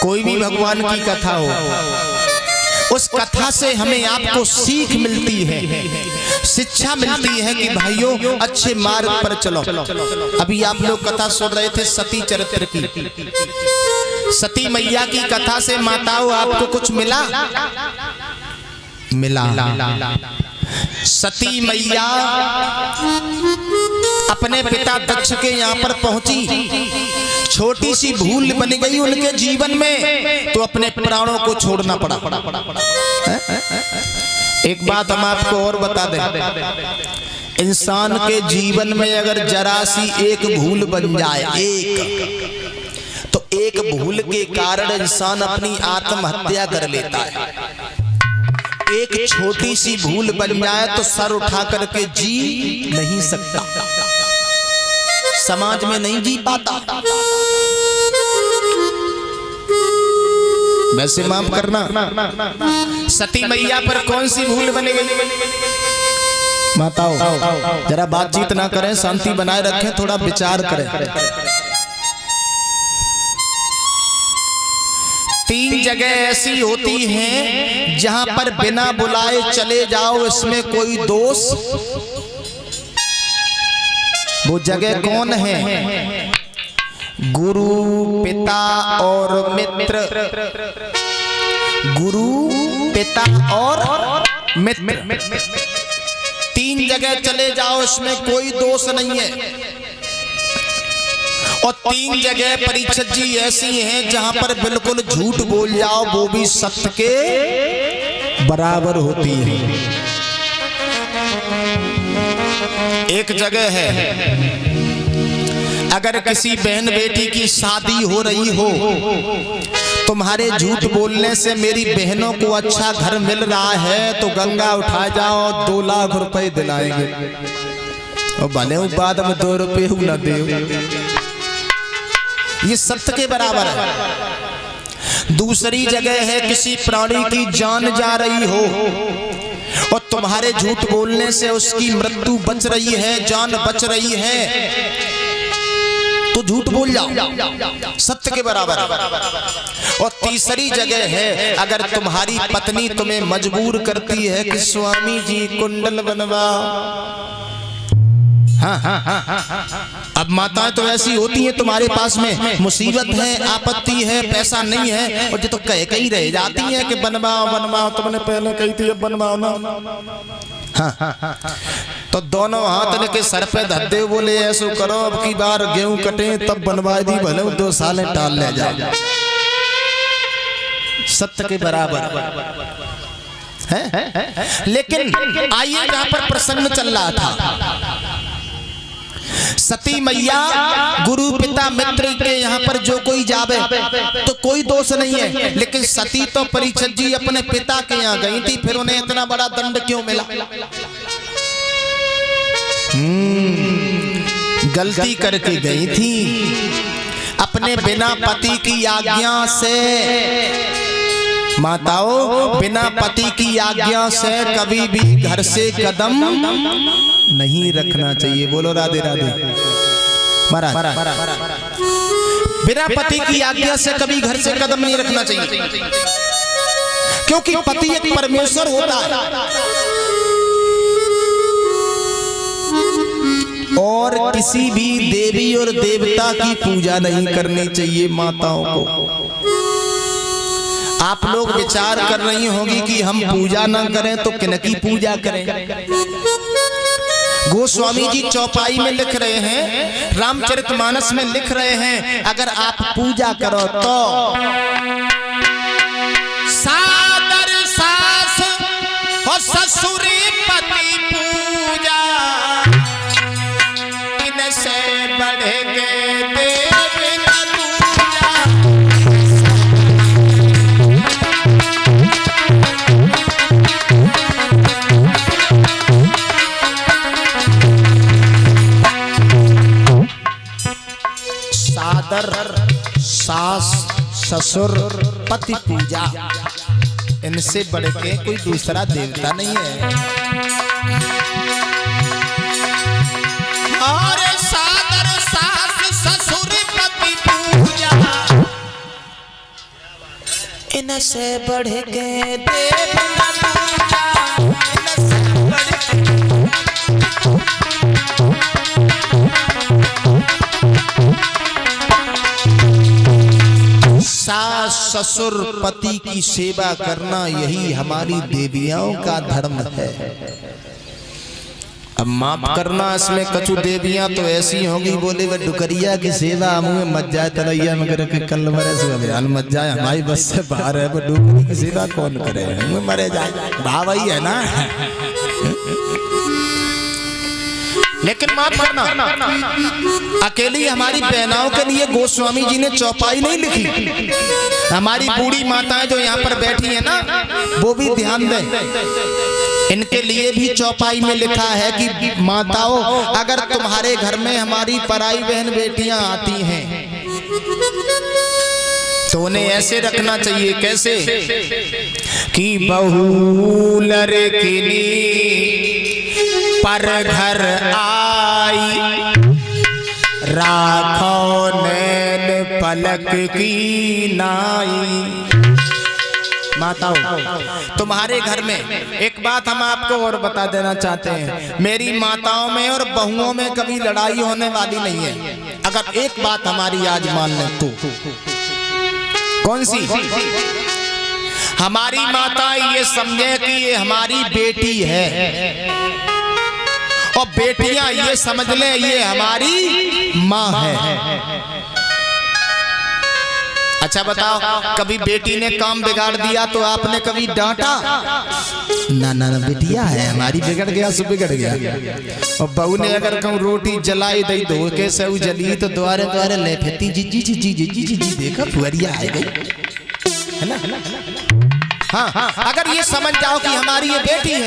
कोई भी भगवान की कथा हो, उस कथा से हमें आपको सीख मिलती है, शिक्षा मिलती है कि भाइयों अच्छे मार्ग पर चलो। अभी आप लोग कथा सुन रहे थे सती चरित्र की, सती मैया की कथा से माताओं आपको कुछ मिला? सती मैया अपने पिता दक्ष के यहाँ पर पहुंची, छोटी सी भूल बन गई उनके जीवन में तो अपने प्राणों को छोड़ना पड़ा। एक बात हम आपको और बता दें, इंसान के जीवन में अगर जरा सी एक भूल बन जाए, तो एक भूल के कारण इंसान अपनी आत्महत्या कर लेता है। एक छोटी सी भूल बन जाए तो सर उठा करके जी नहीं सकता, समाज में नहीं जी पाता। वैसे माफ करना, सती मैया पर कौन सी भूल बन गई? माताओं जरा बातचीत ना करें, शांति बनाए रखें, थोड़ा विचार करें। 3 जगह ऐसी होती हैं जहां पर बिना बुलाए चले जाओ, इसमें कोई दोष। वो जगह कौन है? गुरु, पिता और मित्र। गुरु, पिता और मित्र, 3 जगह चले जाओ, इसमें कोई दोष नहीं है। और 3 जगह परीक्षित जी ऐसी हैं जहां पर बिल्कुल झूठ बोल जाओ वो भी सत्य के बराबर होती है। एक जगह है, अगर किसी बहन बेटी की शादी हो रही हो, तुम्हारे झूठ बोलने से मेरी बहनों को अच्छा घर मिल रहा है तो गंगा उठा जाओ, 2 लाख रुपए दिलाएंगे, और भले बाद में 2 रुपए न दे। ये सत्य के बराबर है। दूसरी जगह है, किसी प्राणी की जान जा रही हो और तुम्हारे झूठ बोलने से उसकी मृत्यु बच रही है, जान बच रही है, तो झूठ बोल जाओ, सत्य के बराबर। और तीसरी जगह है, अगर तुम्हारी पत्नी तुम्हें मजबूर करती है कि स्वामी जी कुंडल बनवाओ। अब माताएं तो ऐसी होती हैं, तुम्हारे पास में मुसीबत है, आपत्ति है, पैसा नहीं है, और जो तो कह कहीं रह जाती हैं कि बनवाओ बनवाओ, तुमने पहले कही थी अब बनवाओ ना। तो दोनों हाथ लेके सर पे धद्दे, बोले ऐसो करो अब की बार गेहूं कटे तब बनवा दी, भले 2 साल टाल ले जाओ, सत्य के बराबर है। लेकिन आइए यहाँ पर प्रसंग चल रहा था, सती मैया गुरु पिता मित्र के यहाँ पर जो कोई जावे तो कोई दोष नहीं है, लेकिन सती तो परीक्षित जी अपने पिता के यहाँ गई थी, फिर उन्हें इतना बड़ा दंड क्यों मिला? गलती करके गई थी, अपने बिना पति की आज्ञा से। माताओं, बिना पति की आज्ञा से कभी भी घर से कदम नहीं रखना चाहिए। बोलो राधे राधे महाराज। बिना पति की आज्ञा से कभी घर से कदम नहीं रखना चाहिए, क्योंकि पति एक परमेश्वर होता है और किसी भी देवी और देवता की पूजा नहीं करनी चाहिए माताओं को। आप लोग विचार कर रही होंगी कि हम पूजा ना करें तो किनकी पूजा करें? गोस्वामी जी चौपाई में लिख रहे हैं, रामचरितमानस में लिख रहे हैं, अगर आप पूजा करो तो सादर सास और ससुरी पति पूजा, इनसे बढ़ के सास ससुर पति पूजा, इनसे बढ़ के कोई दूसरा देवता नहीं है। और सादर सास ससुर पति पूजा, इनसे बढ़ के देव न दूजा, इनसे बढ़ सास ससुर पति की सेवा करना यही हमारी देवियों का धर्म है। अब माफ करना, इसमें कछु देवियां तो ऐसी होंगी बोले वह डुकरिया की सेवा मुँह मत जाए तरैया मगर के कल मरे से अभियान मत जाए, हमारी बस से बाहर है, वो डुकरी की सेवा कौन करे, मुँह मरे जाए, भाव ही है ना। लेकिन माफ करना, अकेली हमारी बहनाओं के लिए गोस्वामी जी ने चौपाई नहीं लिखी। हमारी बूढ़ी माताएं जो यहाँ पर बैठी है ना, वो भी ध्यान दें, इनके लिए भी चौपाई में लिखा है कि माताओं, अगर तुम्हारे घर में हमारी पराई बहन बेटियां आती हैं तो उन्हें ऐसे रखना चाहिए। कैसे कि बहू लड़किनी पर घर आई, राखो नैन पलक की नाई। माताओं, तुम्हारे घर में एक बात हम आपको और बता देना चाहते हैं, मेरी माताओं में और बहुओं में कभी लड़ाई होने वाली नहीं है। अगर एक बात हमारी आज मान लें तो कौन सी? हमारी माता ये समझे कि ये हमारी बेटी है, और बेटियां ये समझ ले ये हमारी माँ है। अच्छा बताओ, कभी बेटी ने काम बिगाड़ दिया तो आपने कभी डांटा? ना ना ना, बेटिया है हमारी, बिगड़ गया सो बिगड़ गया। और बहू ने अगर कहूँ रोटी जलाई दई दो के सऊ जली तो द्वारे द्वारे ले फेती, जी जी जी जी जी जी जी जी देखो फुहरिया आ गई, है ना। हाँ, अगर ये समझ जाओ कि हमारी ये बेटी है